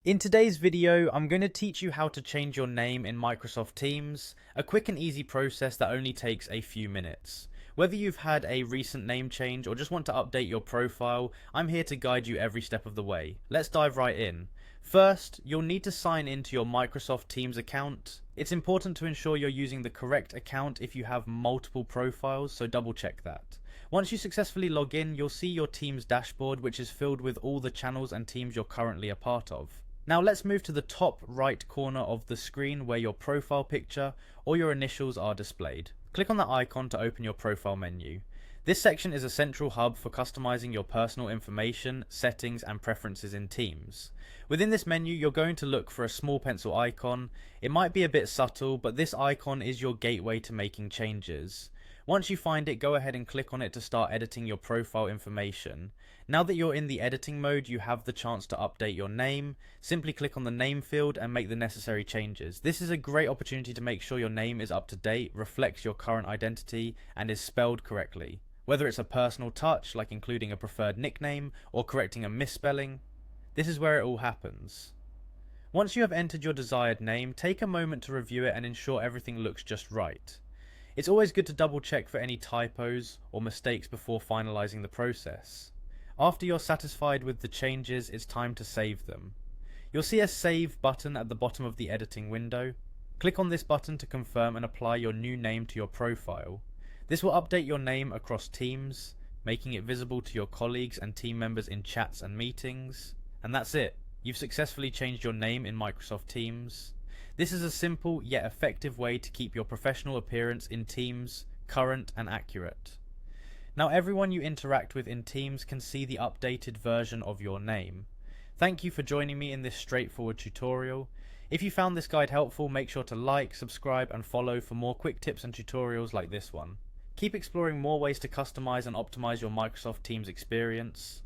In today's video, I'm going to teach you how to change your name in Microsoft Teams, a quick and easy process that only takes a few minutes. Whether you've had a recent name change or just want to update your profile, I'm here to guide you every step of the way. Let's dive right in. First, you'll need to sign into your Microsoft Teams account. It's important to ensure you're using the correct account if you have multiple profiles, so double check that. Once you successfully log in, you'll see your Teams dashboard, which is filled with all the channels and teams you're currently a part of. Now let's move to the top right corner of the screen where your profile picture or your initials are displayed. Click on the icon to open your profile menu. This section is a central hub for customizing your personal information, settings and preferences in Teams. Within this menu, you're going to look for a small pencil icon. It might be a bit subtle, but this icon is your gateway to making changes. Once you find it, go ahead and click on it to start editing your profile information. Now that you're in the editing mode, you have the chance to update your name. Simply click on the name field and make the necessary changes. This is a great opportunity to make sure your name is up to date, reflects your current identity, and is spelled correctly. Whether it's a personal touch, like including a preferred nickname, or correcting a misspelling, this is where it all happens. Once you have entered your desired name, take a moment to review it and ensure everything looks just right. It's always good to double check for any typos or mistakes before finalizing the process. After you're satisfied with the changes, it's time to save them. You'll see a Save button at the bottom of the editing window. Click on this button to confirm and apply your new name to your profile. This will update your name across Teams, making it visible to your colleagues and team members in chats and meetings. And that's it. You've successfully changed your name in Microsoft Teams. This is a simple yet effective way to keep your professional appearance in Teams current and accurate. Now everyone you interact with in Teams can see the updated version of your name. Thank you for joining me in this straightforward tutorial. If you found this guide helpful, make sure to like, subscribe and follow for more quick tips and tutorials like this one. Keep exploring more ways to customize and optimize your Microsoft Teams experience.